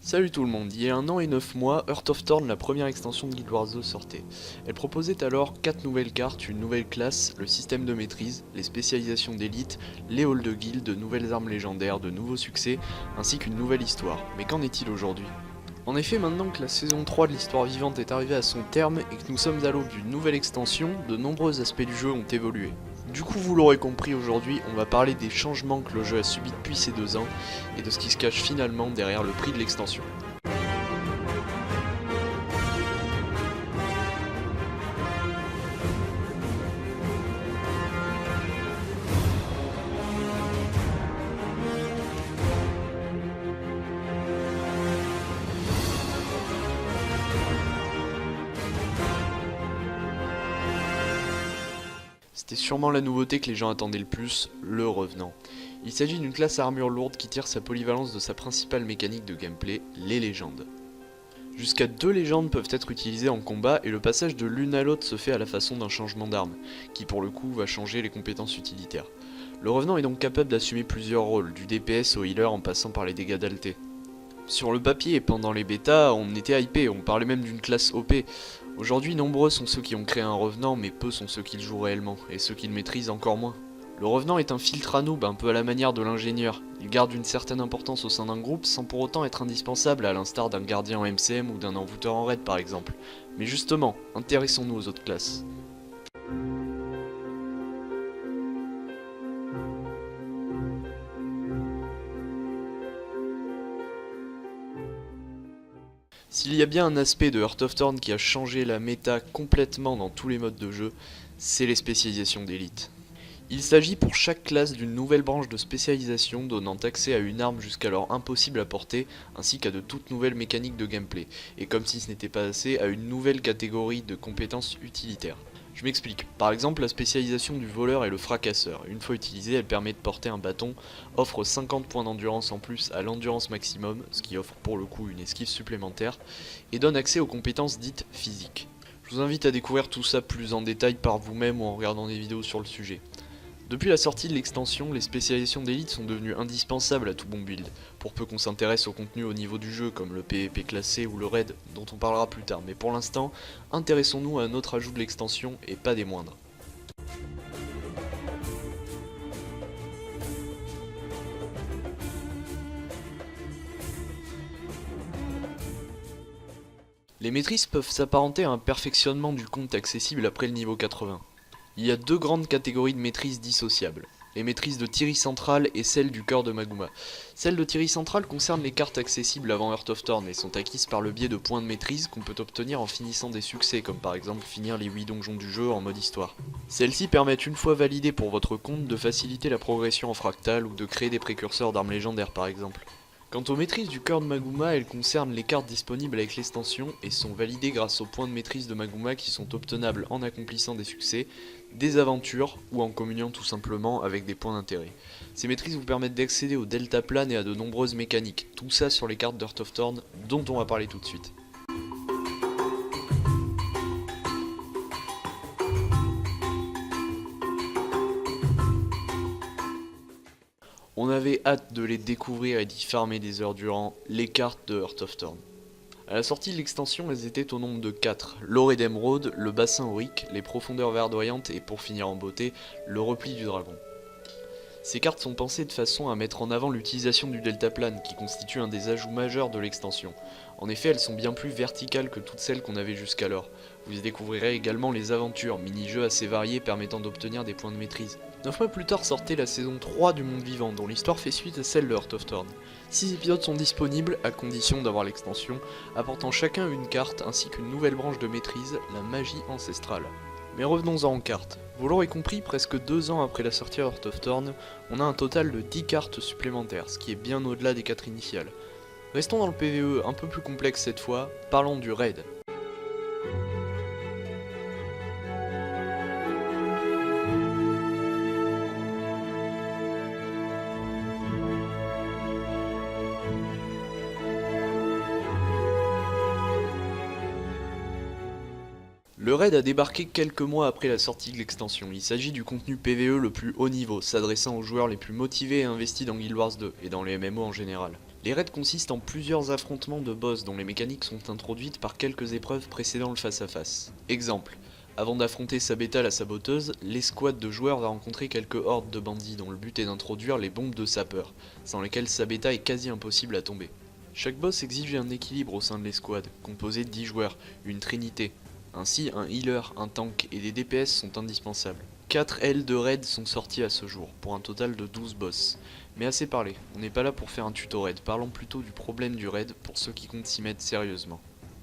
Salut tout le monde, il y a 1 an et 9 mois, Heart of Thorn, la première extension de Guild Wars 2 sortait. Elle proposait alors 4 nouvelles cartes, une nouvelle classe, le système de maîtrise, les spécialisations d'élite, les halls de guild, de nouvelles armes légendaires, de nouveaux succès, ainsi qu'une nouvelle histoire. Mais qu'en est-il aujourd'hui ? En effet, maintenant que la saison 3 de l'histoire vivante est arrivée à son terme et que nous sommes à l'aube d'une nouvelle extension, de nombreux aspects du jeu ont évolué. Du coup, vous l'aurez compris, aujourd'hui, on va parler des changements que le jeu a subis depuis ces 2 ans et de ce qui se cache finalement derrière le prix de l'extension. C'était sûrement la nouveauté que les gens attendaient le plus, le Revenant. Il s'agit d'une classe à armure lourde qui tire sa polyvalence de sa principale mécanique de gameplay, les légendes. Jusqu'à 2 légendes peuvent être utilisées en combat et le passage de l'une à l'autre se fait à la façon d'un changement d'arme, qui pour le coup va changer les compétences utilitaires. Le Revenant est donc capable d'assumer plusieurs rôles, du DPS au healer en passant par les dégâts d'alté. Sur le papier et pendant les bêtas, on était hypé, on parlait même d'une classe OP. Aujourd'hui, nombreux sont ceux qui ont créé un Revenant, mais peu sont ceux qui le jouent réellement, et ceux qui le maîtrisent encore moins. Le Revenant est un filtre à noob, un peu à la manière de l'ingénieur. Il garde une certaine importance au sein d'un groupe, sans pour autant être indispensable, à l'instar d'un gardien en MCM ou d'un envoûteur en raid par exemple. Mais justement, intéressons-nous aux autres classes. S'il y a bien un aspect de Heart of Thorn qui a changé la méta complètement dans tous les modes de jeu, c'est les spécialisations d'élite. Il s'agit pour chaque classe d'une nouvelle branche de spécialisation donnant accès à une arme jusqu'alors impossible à porter, ainsi qu'à de toutes nouvelles mécaniques de gameplay, et comme si ce n'était pas assez, à une nouvelle catégorie de compétences utilitaires. Je m'explique, par exemple la spécialisation du voleur et le fracasseur. Une fois utilisée, elle permet de porter un bâton, offre 50 points d'endurance en plus à l'endurance maximum, ce qui offre pour le coup une esquive supplémentaire, et donne accès aux compétences dites physiques. Je vous invite à découvrir tout ça plus en détail par vous-même ou en regardant des vidéos sur le sujet. Depuis la sortie de l'extension, les spécialisations d'élite sont devenues indispensables à tout bon build, pour peu qu'on s'intéresse au contenu au niveau du jeu comme le PvP classé ou le raid dont on parlera plus tard, mais pour l'instant, intéressons-nous à un autre ajout de l'extension et pas des moindres. Les maîtrises peuvent s'apparenter à un perfectionnement du compte accessible après le niveau 80. Il y a 2 grandes catégories de maîtrises dissociables. Les maîtrises de Tiri Central et celles du cœur de Maguma. Celles de Tiri Central concernent les cartes accessibles avant Heart of Thorn et sont acquises par le biais de points de maîtrise qu'on peut obtenir en finissant des succès, comme par exemple finir les 8 donjons du jeu en mode histoire. Celles-ci permettent une fois validées pour votre compte de faciliter la progression en fractal ou de créer des précurseurs d'armes légendaires par exemple. Quant aux maîtrises du cœur de Maguma, elles concernent les cartes disponibles avec l'extension et sont validées grâce aux points de maîtrise de Maguma qui sont obtenables en accomplissant des succès, des aventures ou en communiant tout simplement avec des points d'intérêt. Ces maîtrises vous permettent d'accéder au deltaplane et à de nombreuses mécaniques, tout ça sur les cartes d'Heart of Thorn dont on va parler tout de suite. On avait hâte de les découvrir et d'y farmer des heures durant, les cartes de Heart of Thorn. A la sortie de l'extension, elles étaient au nombre de 4. L'orée d'émeraude, le bassin aurique, les profondeurs verdoyantes et pour finir en beauté, le repli du dragon. Ces cartes sont pensées de façon à mettre en avant l'utilisation du deltaplane qui constitue un des ajouts majeurs de l'extension. En effet, elles sont bien plus verticales que toutes celles qu'on avait jusqu'alors. Vous y découvrirez également les aventures, mini-jeux assez variés permettant d'obtenir des points de maîtrise. 9 mois plus tard sortait la saison 3 du Monde Vivant, dont l'histoire fait suite à celle de Heart of Thorn. 6 épisodes sont disponibles, à condition d'avoir l'extension, apportant chacun une carte ainsi qu'une nouvelle branche de maîtrise, la magie ancestrale. Mais revenons-en aux cartes. Vous l'aurez compris, presque 2 ans après la sortie de Heart of Thorn, on a un total de 10 cartes supplémentaires, ce qui est bien au-delà des 4 initiales. Restons dans le PvE, un peu plus complexe cette fois, parlons du raid. Le raid a débarqué quelques mois après la sortie de l'extension. Il s'agit du contenu PvE le plus haut niveau, s'adressant aux joueurs les plus motivés et investis dans Guild Wars 2 et dans les MMO en général. Les raids consistent en plusieurs affrontements de boss dont les mécaniques sont introduites par quelques épreuves précédant le face-à-face. Exemple, avant d'affronter Sabetta la saboteuse, l'escouade de joueurs va rencontrer quelques hordes de bandits dont le but est d'introduire les bombes de sapeur, sans lesquelles Sabetta est quasi impossible à tomber. Chaque boss exige un équilibre au sein de l'escouade, composé de 10 joueurs, une trinité. Ainsi, un healer, un tank et des DPS sont indispensables. 4 L de raid sont sortis à ce jour, pour un total de 12 boss. Mais assez parlé, on n'est pas là pour faire un tuto raid, parlons plutôt du problème du raid pour ceux qui comptent s'y mettre sérieusement.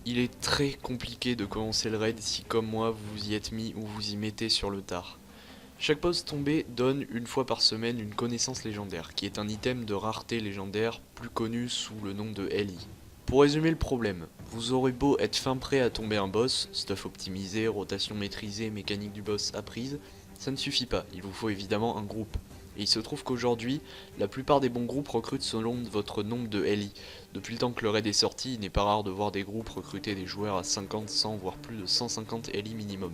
Il est très compliqué de commencer le raid si comme moi vous vous y êtes mis ou vous y mettez sur le tard. Chaque boss tombé donne une fois par semaine une connaissance légendaire, qui est un item de rareté légendaire plus connu sous le nom de LI. Pour résumer le problème, vous aurez beau être fin prêt à tomber un boss, stuff optimisé, rotation maîtrisée, mécanique du boss apprise, ça ne suffit pas, il vous faut évidemment un groupe. Et il se trouve qu'aujourd'hui, la plupart des bons groupes recrutent selon votre nombre de LI. Depuis le temps que le raid est sorti, il n'est pas rare de voir des groupes recruter des joueurs à 50, 100 voire plus de 150 LI minimum.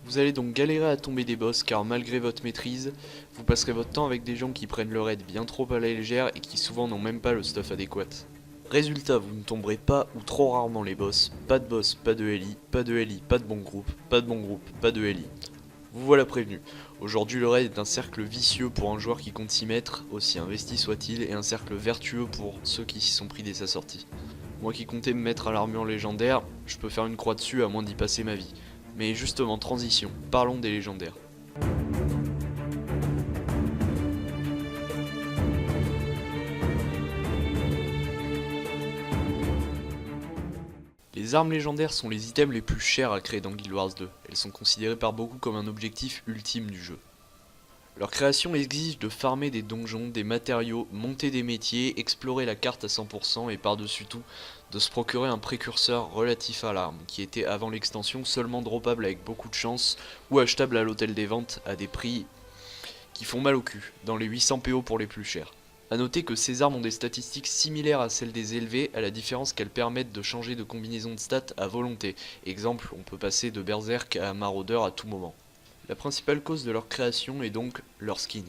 Vous allez donc galérer à tomber des boss car malgré votre maîtrise, vous passerez votre temps avec des gens qui prennent le raid bien trop à la légère et qui souvent n'ont même pas le stuff adéquat. Résultat, vous ne tomberez pas ou trop rarement les boss, pas de LI, pas de LI, pas de bon groupe, pas de bon groupe, pas de LI. Vous voilà prévenu. Aujourd'hui le raid est un cercle vicieux pour un joueur qui compte s'y mettre, aussi investi soit-il, et un cercle vertueux pour ceux qui s'y sont pris dès sa sortie. Moi qui comptais me mettre à l'armure légendaire, je peux faire une croix dessus à moins d'y passer ma vie. Mais justement, transition, parlons des légendaires. Les armes légendaires sont les items les plus chers à créer dans Guild Wars 2. Elles sont considérées par beaucoup comme un objectif ultime du jeu. Leur création exige de farmer des donjons, des matériaux, monter des métiers, explorer la carte à 100% et par-dessus tout, de se procurer un précurseur relatif à l'arme, qui était avant l'extension seulement droppable avec beaucoup de chance ou achetable à l'hôtel des ventes à des prix qui font mal au cul, dans les 800 PO pour les plus chers. A noter que ces armes ont des statistiques similaires à celles des élevées, à la différence qu'elles permettent de changer de combinaison de stats à volonté. Exemple, on peut passer de berserk à maraudeur à tout moment. La principale cause de leur création est donc leur skin.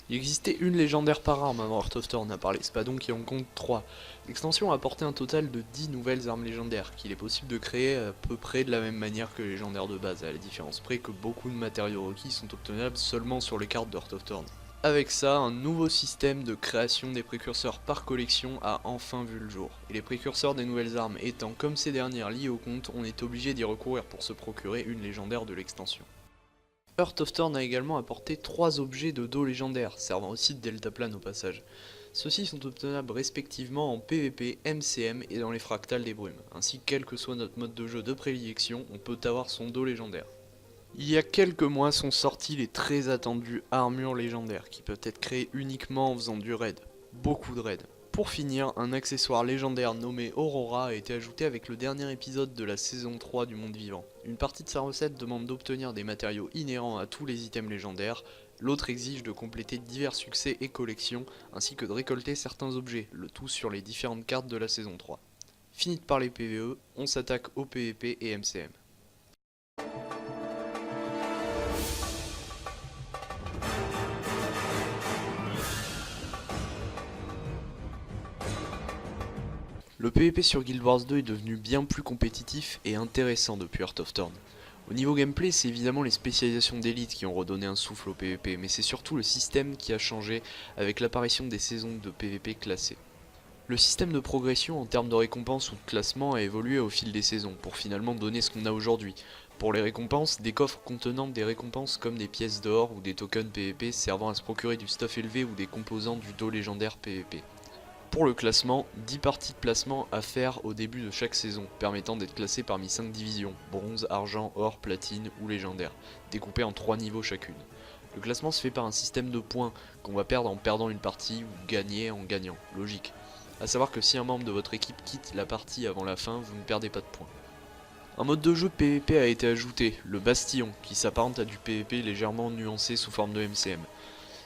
Il existait une légendaire par arme avant Heart of Thorn à part les Spadons qui en compte 3. L'extension a apporté un total de 10 nouvelles armes légendaires, qu'il est possible de créer à peu près de la même manière que les légendaires de base, à la différence près que beaucoup de matériaux requis sont obtenables seulement sur les cartes de Heart of Thorn. Avec ça, un nouveau système de création des précurseurs par collection a enfin vu le jour. Et les précurseurs des nouvelles armes étant comme ces dernières liées au compte, on est obligé d'y recourir pour se procurer une légendaire de l'extension. Heart of Thorn a également apporté 3 objets de dos légendaires, servant aussi de deltaplane au passage. Ceux-ci sont obtenables respectivement en PvP, MCM et dans les fractales des brumes. Ainsi, quel que soit notre mode de jeu de prédilection, on peut avoir son dos légendaire. Il y a quelques mois sont sortis les très attendus armures légendaires, qui peuvent être créées uniquement en faisant du raid. Beaucoup de raids. Pour finir, un accessoire légendaire nommé Aurora a été ajouté avec le dernier épisode de la saison 3 du Monde Vivant. Une partie de sa recette demande d'obtenir des matériaux inhérents à tous les items légendaires, l'autre exige de compléter divers succès et collections, ainsi que de récolter certains objets, le tout sur les différentes cartes de la saison 3. Fini de parler PvE, on s'attaque au PvP et MCM. Le PvP sur Guild Wars 2 est devenu bien plus compétitif et intéressant depuis Heart of Thorn. Au niveau gameplay, c'est évidemment les spécialisations d'élite qui ont redonné un souffle au PvP, mais c'est surtout le système qui a changé avec l'apparition des saisons de PvP classées. Le système de progression en termes de récompenses ou de classement a évolué au fil des saisons, pour finalement donner ce qu'on a aujourd'hui. Pour les récompenses, des coffres contenant des récompenses comme des pièces d'or ou des tokens PvP servant à se procurer du stuff élevé ou des composants du dos légendaire PvP. Pour le classement, 10 parties de placement à faire au début de chaque saison, permettant d'être classé parmi 5 divisions, bronze, argent, or, platine ou légendaire, découpées en 3 niveaux chacune. Le classement se fait par un système de points qu'on va perdre en perdant une partie ou gagner en gagnant, logique. A savoir que si un membre de votre équipe quitte la partie avant la fin, vous ne perdez pas de points. Un mode de jeu PvP a été ajouté, le Bastion, qui s'apparente à du PvP légèrement nuancé sous forme de MCM.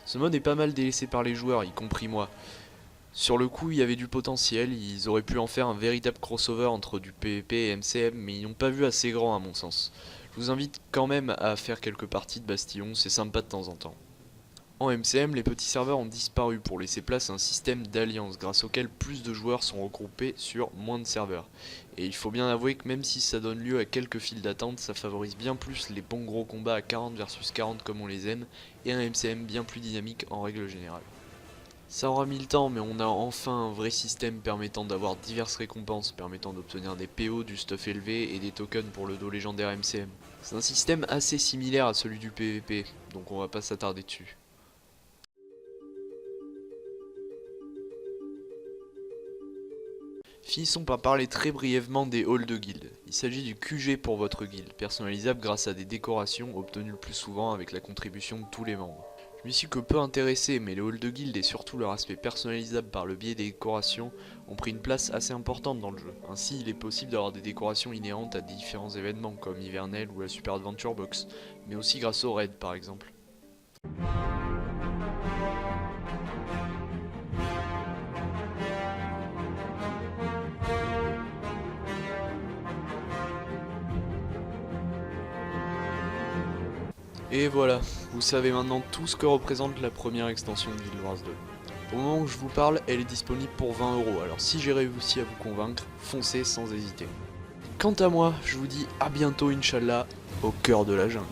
Ce mode est pas mal délaissé par les joueurs, y compris moi. Sur le coup, il y avait du potentiel, ils auraient pu en faire un véritable crossover entre du PvP et MCM, mais ils n'ont pas vu assez grand à mon sens. Je vous invite quand même à faire quelques parties de Bastion, c'est sympa de temps en temps. En MCM, les petits serveurs ont disparu pour laisser place à un système d'alliance grâce auquel plus de joueurs sont regroupés sur moins de serveurs. Et il faut bien avouer que même si ça donne lieu à quelques files d'attente, ça favorise bien plus les bons gros combats à 40 versus 40 comme on les aime, et un MCM bien plus dynamique en règle générale. Ça aura mis le temps, mais on a enfin un vrai système permettant d'avoir diverses récompenses, permettant d'obtenir des PO, du stuff élevé et des tokens pour le dos légendaire MCM. C'est un système assez similaire à celui du PvP, donc on va pas s'attarder dessus. Finissons par parler très brièvement des halls de guilde. Il s'agit du QG pour votre guilde, personnalisable grâce à des décorations obtenues le plus souvent avec la contribution de tous les membres. Je m'y suis que peu intéressé, mais les halls de guilde et surtout leur aspect personnalisable par le biais des décorations ont pris une place assez importante dans le jeu. Ainsi, il est possible d'avoir des décorations inhérentes à différents événements comme Hivernel ou la Super Adventure Box, mais aussi grâce aux raids par exemple. Et voilà, vous savez maintenant tout ce que représente la première extension de Guild Wars 2. Au moment où je vous parle, elle est disponible pour 20€, alors si j'ai réussi à vous convaincre, foncez sans hésiter. Quant à moi, je vous dis à bientôt Inch'Allah, au cœur de la jungle.